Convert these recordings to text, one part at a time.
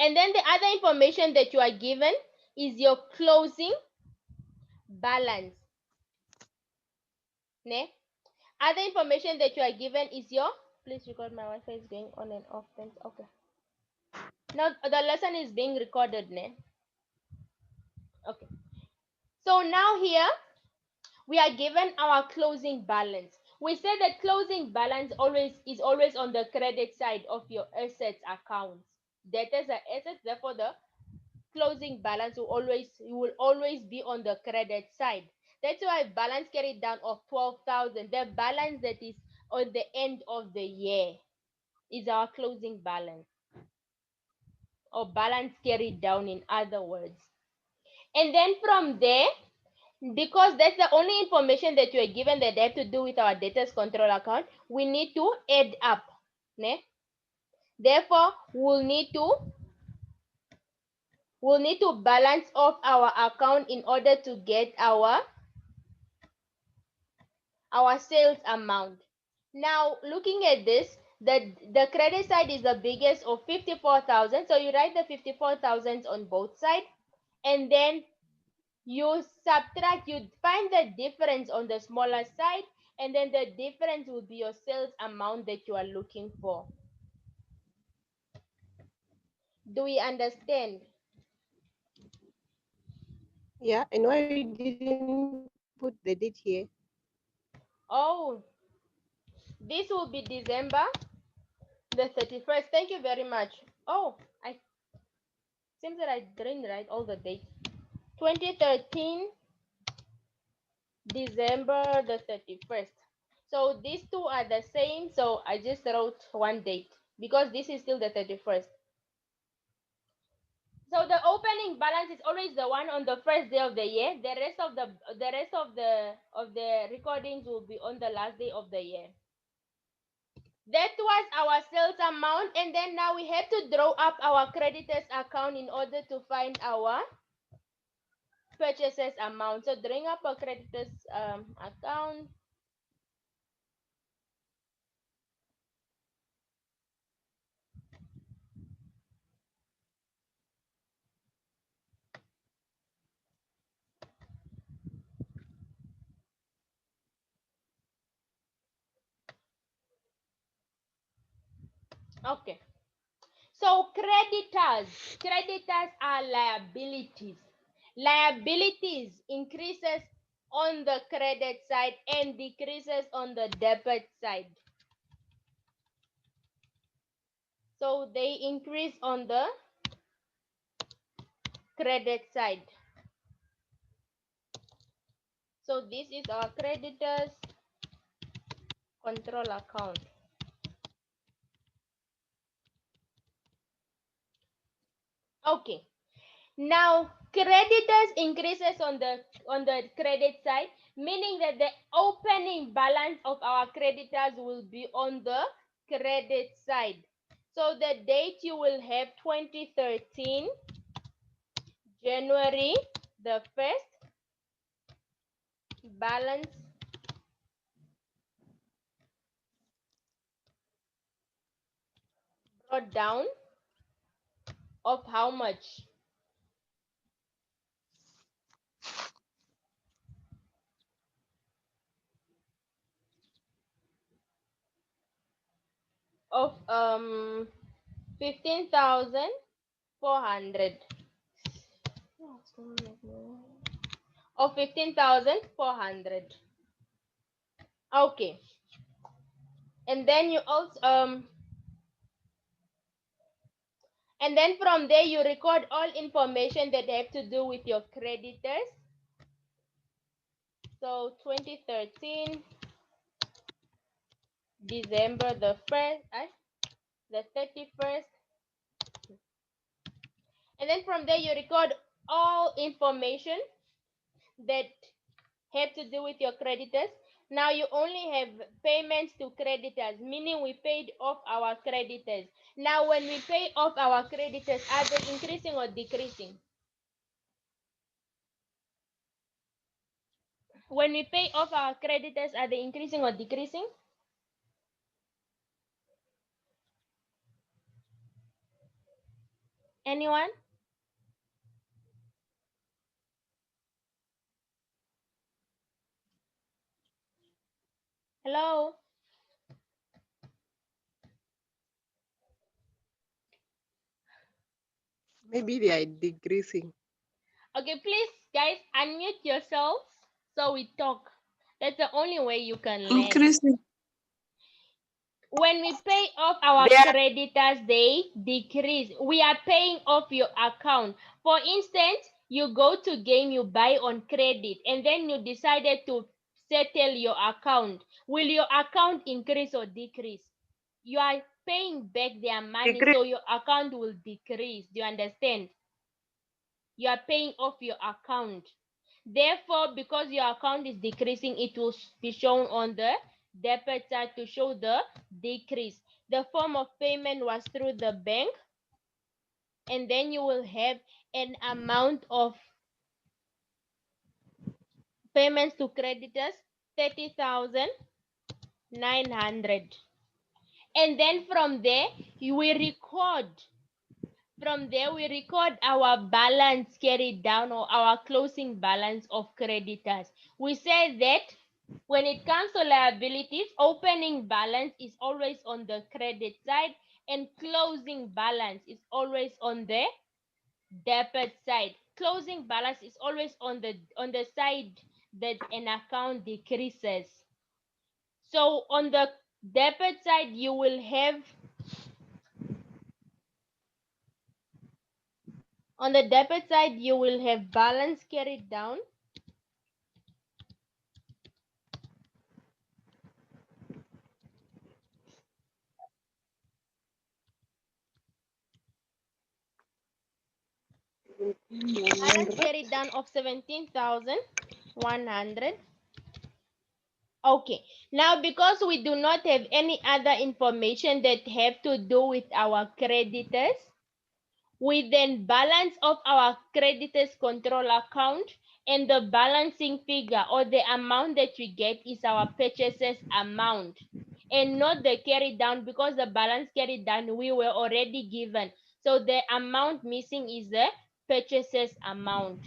And then the other information that you are given is your closing balance. Ne? Other information that you are given is your, please record, my Wi-Fi is going on and off. Thanks. Okay. Now the lesson is being recorded, ne? Okay. So now here we are given our closing balance. We say that closing balance always on the credit side of your assets accounts. Debtors are assets, therefore the closing balance will always be on the credit side. That's why balance carried down of 12,000, the balance that is on the end of the year is our closing balance, or balance carried down in other words. And then from there, because that's the only information that you are given that have to do with our debtors control account, we need to add up. Ne? Therefore, we'll need to balance off our account in order to get our sales amount. Now, looking at this, the credit side is the biggest of 54,000. So you write the 54,000 on both sides, and then you subtract, you find the difference on the smaller side, and then the difference will be your sales amount that you are looking for. Do we understand? Yeah, and why you didn't put the date here? Oh, this will be December the 31st. Thank you very much. Oh, I seems that I didn't write all the dates. 2013 December the 31st. So these two are the same, so I just wrote one date because this is still the 31st. So the opening balance is always the one on the first day of the year. The rest of the recordings will be on the last day of the year. That was our sales amount, and then now we have to draw up our creditors account in order to find our purchases amount. So drawing up a creditors account. Okay. So creditors are liabilities. Liabilities increases on the credit side and decreases on the debit side. So they increase on the credit side. So this is our creditors control account. Okay. Now creditors increases on the credit side, meaning that the opening balance of our creditors will be on the credit side. So the date you will have 2013 January the 1st, balance brought down of how much? Of 15,400. Of 15,400. Okay. And then you also and then from there you record all information that have to do with your creditors. So 2013 December the 1st, the 31st. And then from there you record all information that have to do with your creditors. Now you only have payments to creditors, meaning we paid off our creditors. Now when we pay off our creditors, are they increasing or decreasing? When we pay off our creditors, are they increasing or decreasing? Anyone? Hello? Maybe they are decreasing. Okay, please, guys, unmute yourselves so we talk. That's the only way you can learn. Increasing. When we pay off our They are creditors, they decrease. We are paying off your account. For instance, you go to game, you buy on credit, and then you decided to settle your account. Will your account increase or decrease? You are paying back their money, decrease. so your account will decrease. Do you understand? You are paying off your account. Therefore, because your account is decreasing, it will be shown on the debit side to show the decrease. The form of payment was through the bank, and then you will have an amount of payments to creditors 30,900. And then from there, you will record. From there, we record our balance carried down or our closing balance of creditors. We say that when it comes to liabilities, opening balance is always on the credit side and closing balance is always on the debit side. Closing balance is always on the side that an account decreases. So on the debit side, you will have on the debit side you will have balance carried down. Balance carried down of 17,100. Okay, now because we do not have any other information that have to do with our creditors, we then balance of our creditors control account, and the balancing figure or the amount that we get is our purchases amount and not the carry down, because the balance carried down we were already given. So the amount missing is the purchases amount.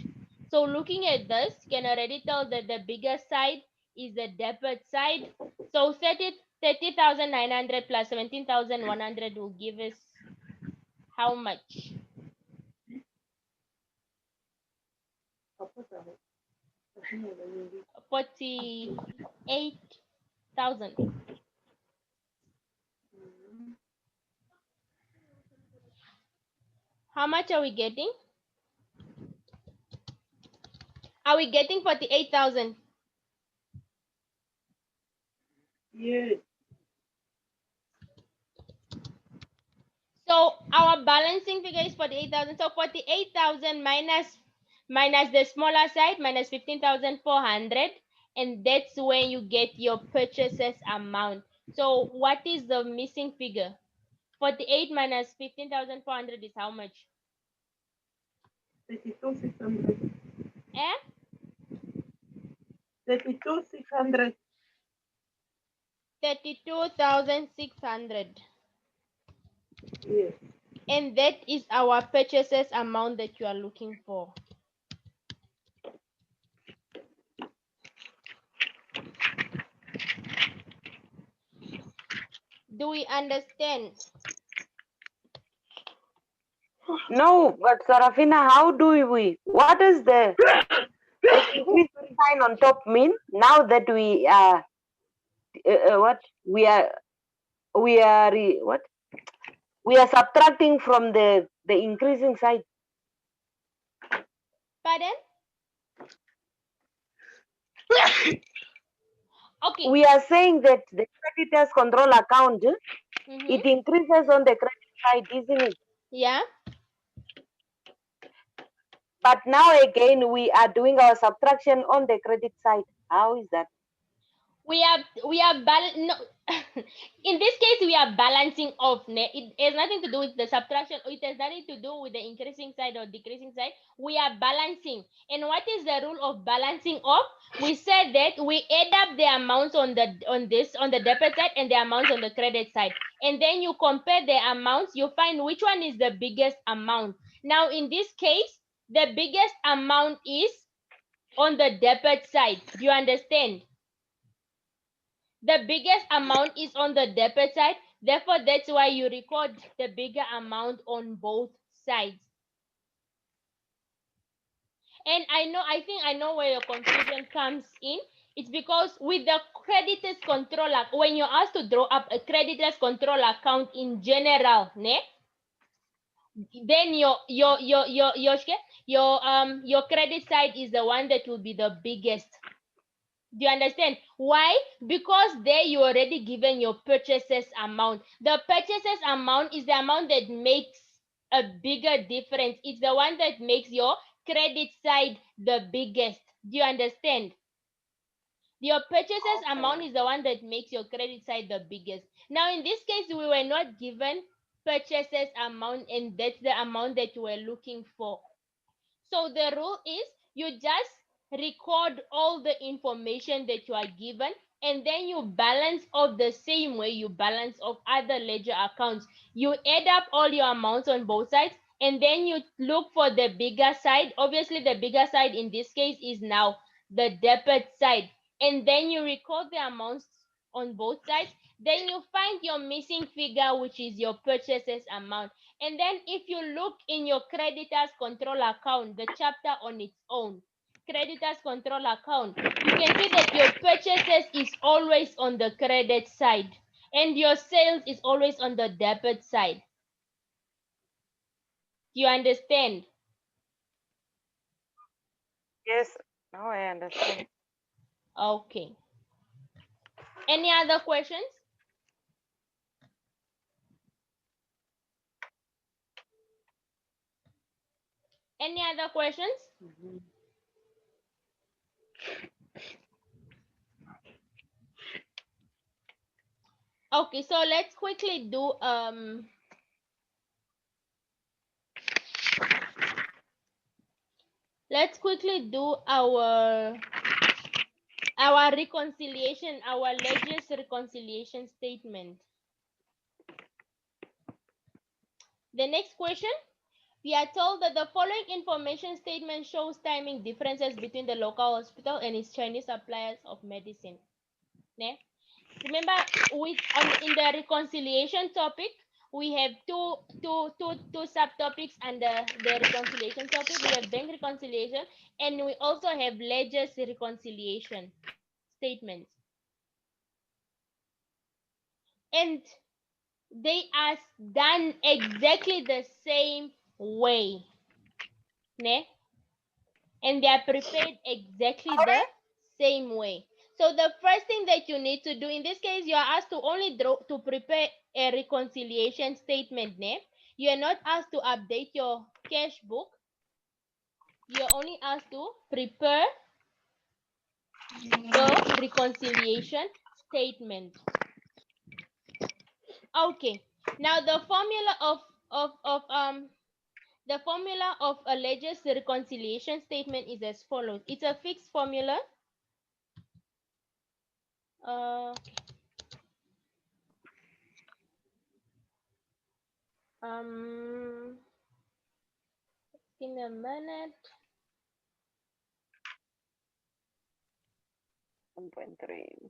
So looking at this, can already tell that the bigger side is the debit side. So 30,900 plus 17,100 will give us how much? 48,000. How much are we getting? Are we getting 48,000? Yes. So our balancing figure is 48,000. So 48,000 minus the smaller side minus 15,400, and that's when you get your purchases amount. So what is the missing figure? 48 minus 15,400 is how much? 32,600. Eh? 32,600. 32,600. Yes. And that is our purchases amount that you are looking for. Do we understand? No, but Sarafina, how do we? What is the increase sign on top mean? Now that what we are what we are subtracting from the increasing side. Pardon? Okay. We are saying that the creditors control account Mm-hmm. it increases on the credit side, isn't it? Yeah. But now again we are doing our subtraction on the credit side. How is that? No, in this case we are balancing off. It has nothing to do with the subtraction, or it has nothing to do with the increasing side or decreasing side. We are balancing. And what is the rule of balancing off? We said that we add up the amounts on the debit side and the amounts on the credit side, and then you compare the amounts. You find which one is the biggest amount. Now in this case, the biggest amount is on the debit side. Do you understand? The biggest amount is on the debit side, therefore that's why you record the bigger amount on both sides. And I think I know where your confusion comes in. It's because with the creditors control when you're asked to draw up a creditors control account in general, then your credit side is the one that will be the biggest. Do you understand why? Because there you already given your purchases amount. The purchases amount is the amount that makes a bigger difference. It's the one that makes your credit side the biggest. Do you understand? Your purchases amount Okay. is the one that makes your credit side the biggest. Now in this case, we were not given purchases amount, and that's the amount that we're looking for. So the rule is you just record all the information that you are given, and then you balance off the same way you balance off other ledger accounts. You add up all your amounts on both sides, and then you look for the bigger side. Obviously, the bigger side in this case is now the debit side. And then you record the amounts on both sides. Then you find your missing figure, which is your purchases amount. And then if you look in your creditors control account, the chapter on its own, creditors control account, you can see that your purchases is always on the credit side and your sales is always on the debit side. Do you understand? Yes. Now I understand. Okay. Any other questions? Any other questions? Mhm. Okay, so let's quickly do our reconciliation, our ledger's reconciliation statement. The next question, we are told that the following information statement shows timing differences between the local hospital and its Chinese suppliers of medicine. Ne? Remember, in the reconciliation topic, we have two subtopics under the reconciliation topic. We have bank reconciliation, and we also have ledger's reconciliation statements. And they are done exactly the same way. Ne? And they are prepared exactly the same way. So the first thing that you need to do in this case, you are asked to only prepare a reconciliation statement. Ne? You are not asked to update your cash book. You are only asked to prepare the reconciliation statement. Okay. Now the formula of a ledger's reconciliation statement is as follows. It's a fixed formula. Uh, um, Give me a minute. 1.3.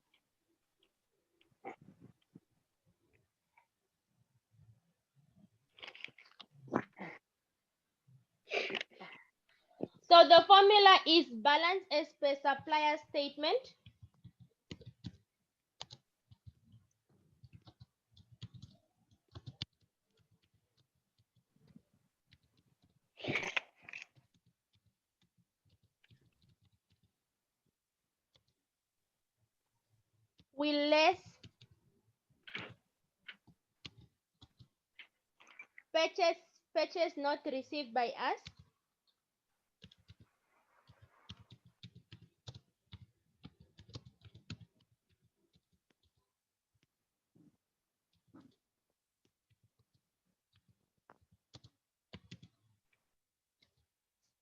So the formula is balance as per supplier statement with less purchase not received by us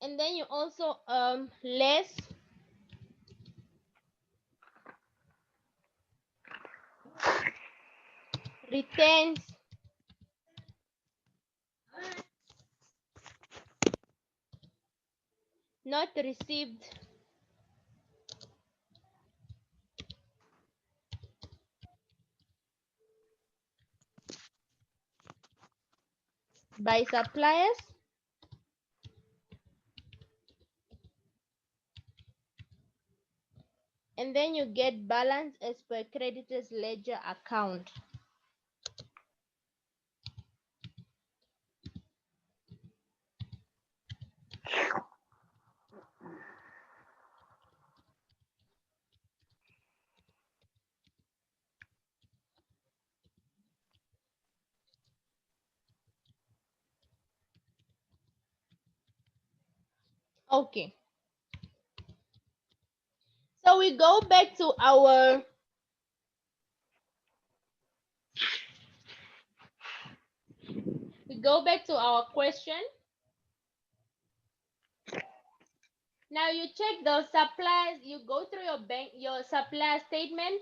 And then you also less returns not received by suppliers, and then you get balance as per creditors ledger account. Okay, so we go back to our question. Now you check the suppliers, you go through your supplier statement.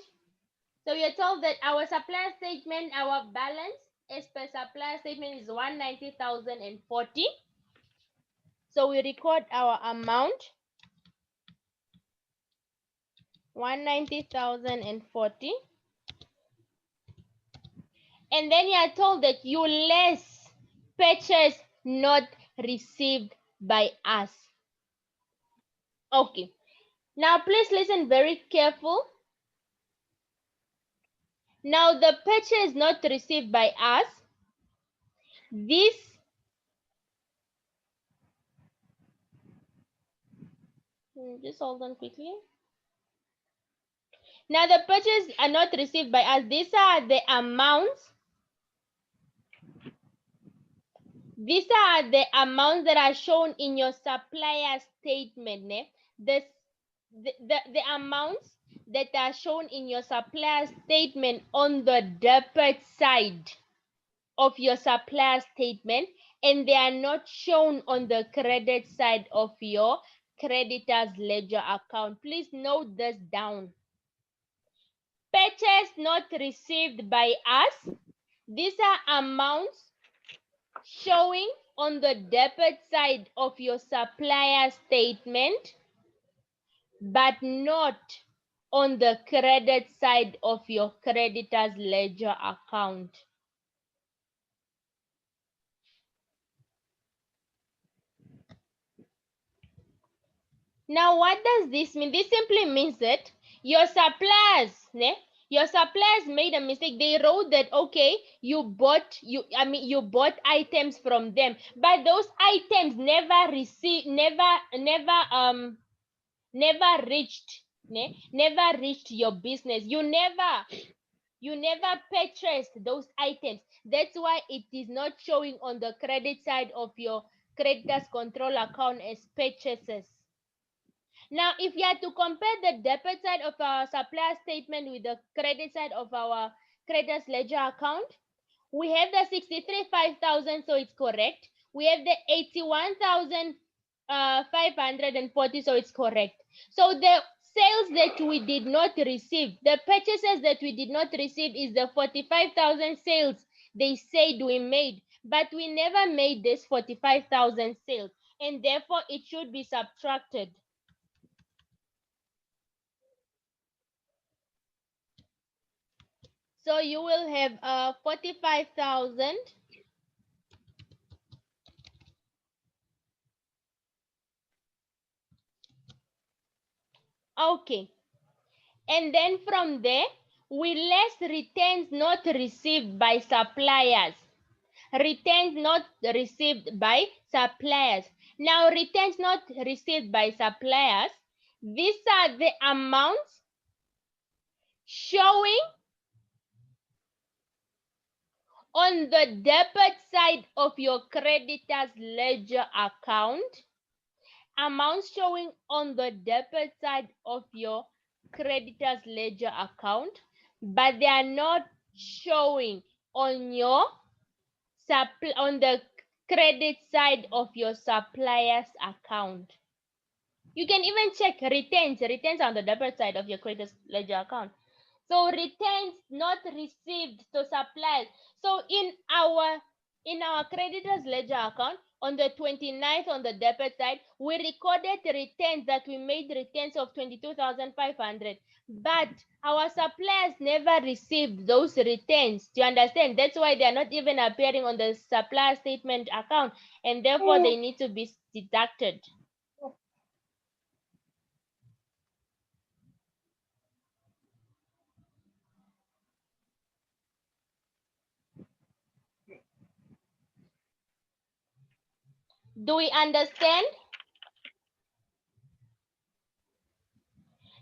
So you're told that our supplier statement, our balance as per supplier statement is 190,040. So we record our amount 190,040, and then you are told that you less purchase not received by us. Okay, now please listen very careful. Now the purchase not received by us, this just hold on quickly. Now the purchase are not received by us. These are the amounts. These are the amounts that are shown in your supplier statement. The amounts that are shown in your supplier statement on the debit side of your supplier statement, and they are not shown on the credit side of your creditors ledger account. Please note this down. Purchase not received by us, these are amounts showing on the debit side of your supplier statement, but not on the credit side of your creditors ledger account. Now what does this mean? This simply means that your suppliers made a mistake. They wrote that, okay, you bought items from them, but those items never reached your business. You never purchased those items. That's why it is not showing on the credit side of your creditors control account as purchases. Now, if you are to compare the debit side of our supplier statement with the credit side of our creditors ledger account, we have the 63,500, so it's correct. We have the 81,540, so it's correct. So the sales that we did not receive, the purchases that we did not receive is the 45,000 sales they said we made, but we never made this 45,000 sales, and therefore it should be subtracted. So you will have 45,000 okay, and then from there we less returns not received by suppliers. Returns not received by suppliers. Now returns not received by suppliers, these are the amounts showing on the debit side of your creditors ledger account, amounts showing on the debit side of your creditors ledger account, but they are not showing on your on the credit side of your supplier's account. You can even check returns on the debit side of your credit ledger account. So returns not received to suppliers. So in our creditors ledger account on the 29th on the debit side, we recorded returns that we made returns of 22,500, but our suppliers never received those returns. Do you understand? That's why they are not even appearing on the supplier statement account, and therefore they need to be deducted. Do we understand?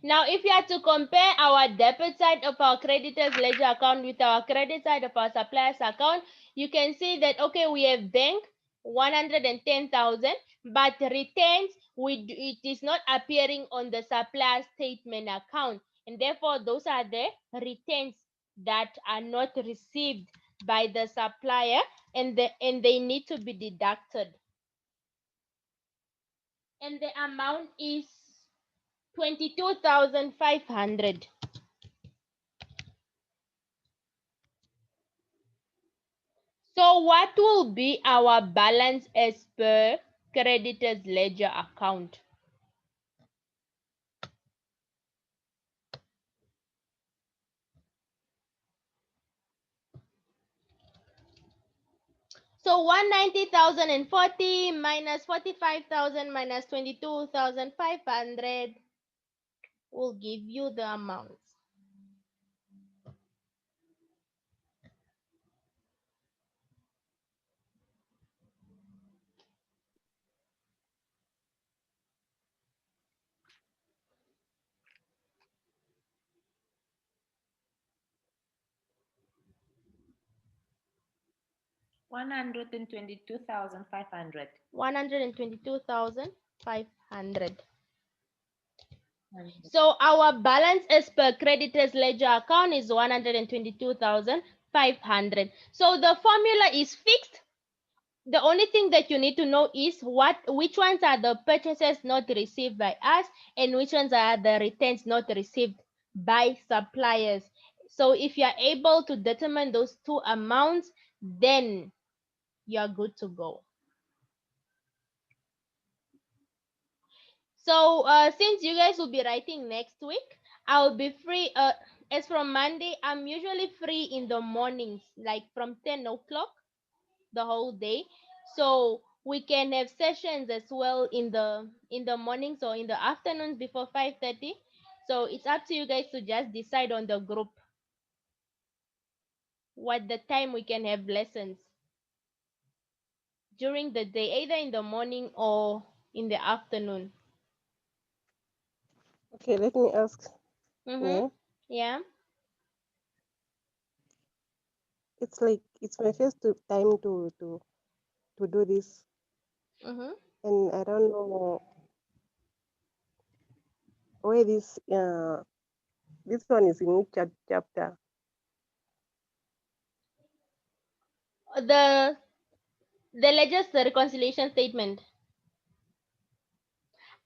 Now, if you are to compare our debit side of our creditors ledger account with our credit side of our suppliers account, you can see that, okay, we have bank 110,000, but returns, it is not appearing on the supplier statement account, and therefore those are the returns that are not received by the supplier, and they need to be deducted. And the amount is 22,500. So what will be our balance as per creditors ledger account? So 190,040 minus 45,000 minus 22,500 will give you the amounts. $122,500. 122,500. So our balance as per creditors ledger account is 122,500. So the formula is fixed. The only thing that you need to know is which ones are the purchases not received by us and which ones are the returns not received by suppliers. So if you are able to determine those two amounts, then you are good to go. So since you guys will be writing next week, I'll be free. As from Monday, I'm usually free in the mornings, like from 10 o'clock the whole day. So we can have sessions as well in the mornings or in the afternoons before 5:30. So it's up to you guys to just decide on the group what the time we can have lessons during the day, either in the morning or in the afternoon. Okay, let me ask. Mm-hmm. Yeah, Yeah. it's like it's my first time to do this, Mm-hmm. and I don't know where this one is in which chapter. The ledger's the reconciliation statement.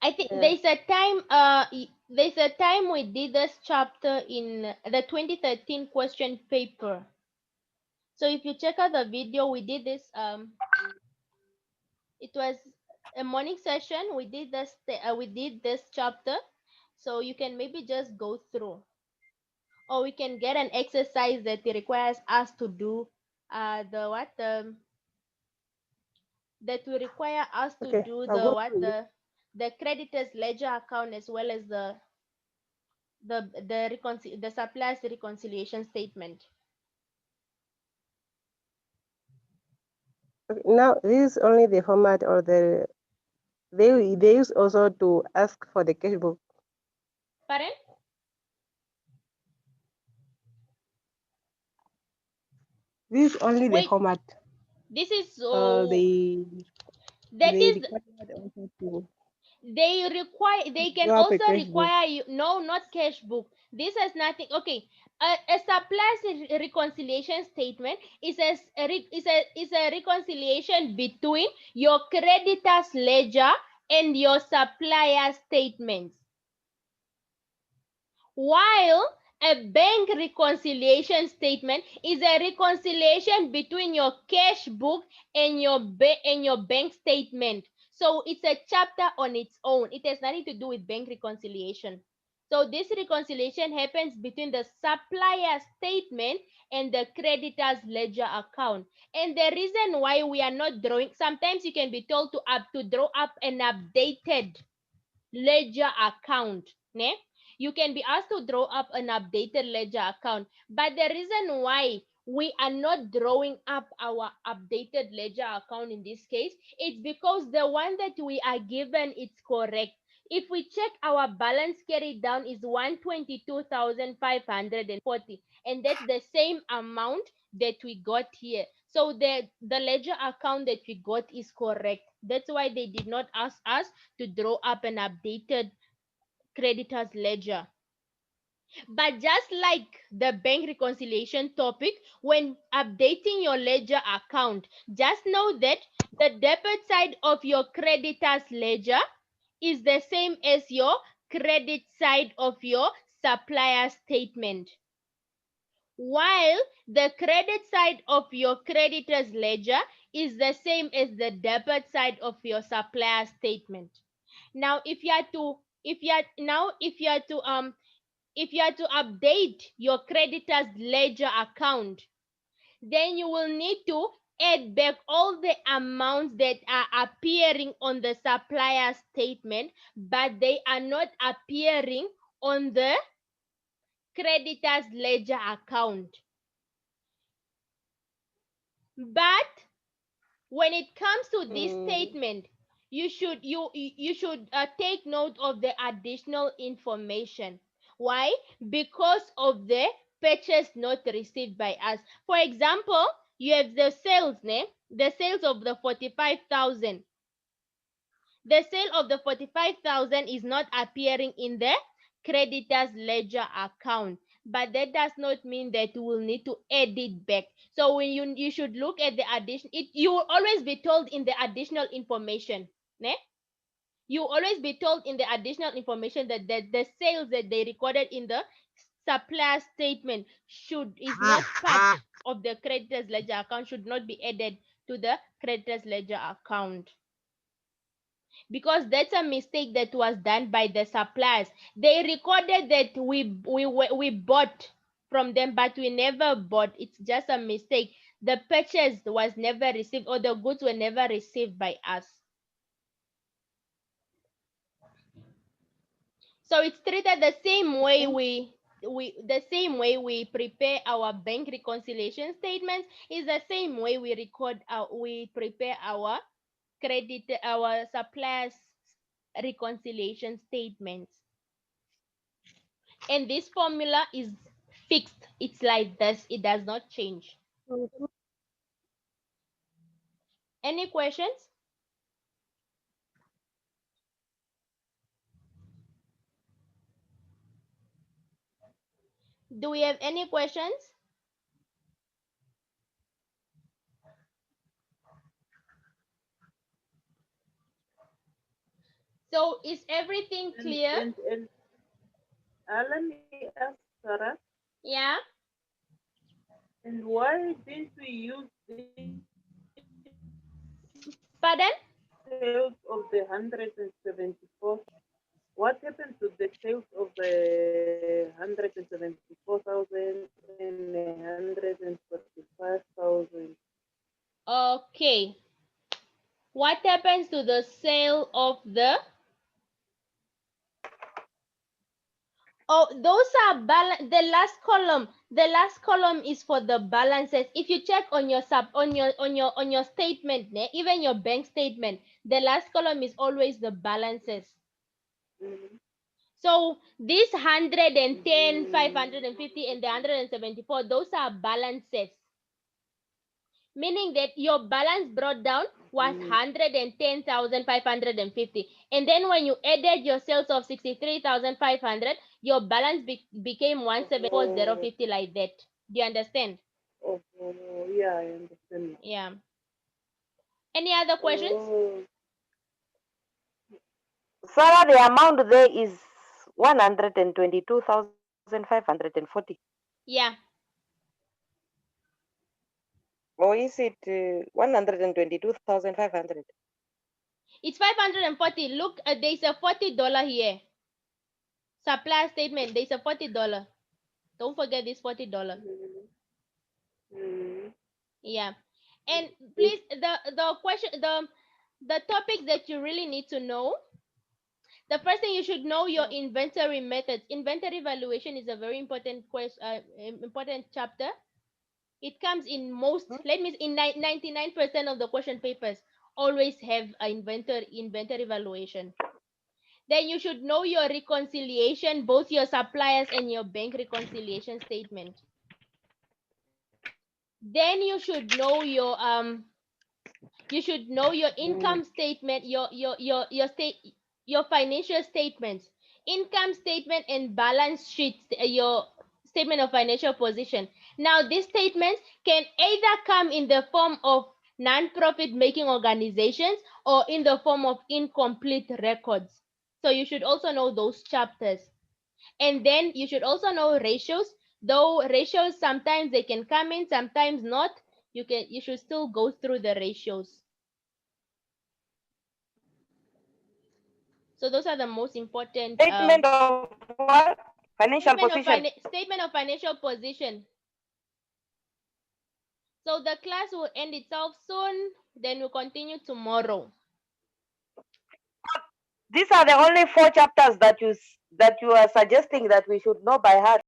I think Yeah. there's a time we did this chapter in the 2013 question paper. So if you check out the video, we did this. It was a morning session. We did this chapter, so you can maybe just go through, or we can get an exercise that it requires us to do. The what that will require us to Okay, do I'll the go what through it. the creditors ledger account as well as the suppliers reconciliation statement. Okay, now this is only the format or they use also to ask for the cash book. Pardon? This is only the Wait, format. this is that They is required also to they to can draw up a also cash book. require you, no, not cash book. This has nothing. Okay, a supplier's reconciliation statement is a reconciliation between your creditor's ledger and your supplier's statements, while a bank reconciliation statement is a reconciliation between your cash book and your bank statement. So it's a chapter on its own. It has nothing to do with bank reconciliation. So this reconciliation happens between the supplier statement and the creditor's ledger account. And the reason why we are not drawing, sometimes you can be told to draw up an updated ledger account, ne? You can be asked to draw up an updated ledger account, but the reason why we are not drawing up our updated ledger account in this case, it's because the one that we are given is correct. If we check, our balance carried down is 122,540, and that's the same amount that we got here. So the ledger account that we got is correct. That's why they did not ask us to draw up an updated creditor's ledger. But just like the bank reconciliation topic, when updating your ledger account, just know that the debit side of your creditor's ledger is the same as your credit side of your supplier statement, while the credit side of your creditor's ledger is the same as the debit side of your supplier statement. Now if you are to update your creditor's ledger account, then you will need to add back all the amounts that are appearing on the supplier statement, but they are not appearing on the creditor's ledger account. But when it comes to this statement, you should take note of the additional information. Why? Because of the purchase not received by us. For example, you have the sales, the sales of the 45,000. The sale of the 45,000 is not appearing in the creditor's ledger account, but that does not mean that you will need to add it back. So when you should look at the addition, you will always be told in the additional information, ne? You will always be told in the additional information that the sales that they recorded in the supplier statement is not part of the creditor's ledger account, should not be added to the creditor's ledger account, because that's a mistake that was done by the suppliers. They recorded that we bought from them, but we never bought. It's just a mistake. The purchase was never received, or the goods were never received by us. So it's treated the same way we prepare our bank reconciliation statements, is the same way we prepare our suppliers reconciliation statements. And this formula is fixed. It's like this. It does not change. Any questions? Do we have any questions? So is everything clear? And Alan asked Sarah, Yeah. and why didn't we use this Pardon? sales of the 174? What happened to the sales of the 174,000 and 145,000? Okay. What happens to the sale of the? Oh, those are balance. The last column. The last column is for the balances. If you check on your statement, even your bank statement, the last column is always the balances. Mm-hmm. So this 110, 550, and the 174, those are balances. Meaning that your balance brought down was 110,550, and then when you added your sales of 63,500, your balance became 174,050, like that. Do you understand? Oh, yeah, I understand. Yeah. Any other questions? Oh, Sarah, the amount there is 122,540. Yeah, Or is it 122,500? it's 540. Look, there's a $40 here. Supply statement, there's a $40. Don't forget this $40. mm, Yeah. And it, please, the question, the topics that you really need to know. The first thing, you should know your inventory methods. Inventory valuation is a very important important chapter. It comes in most, let me in 99% of the question papers always have a inventory valuation. Then you should know your reconciliation, both your suppliers and your bank reconciliation statement. Then you should know your income statement, your financial statements, income statement and balance sheet, your statement of financial position. Now these statements can either come in the form of non-profit making organizations or in the form of incomplete records. So you should also know those chapters. And then you should also know ratios, though ratios sometimes they can come in, sometimes not. You should still go through the ratios. So those are the most important Statement of what? Financial position. statement of financial position. So the class will end itself soon. Then we'll continue tomorrow. These are the only 4 chapters that you are suggesting that we should know by heart.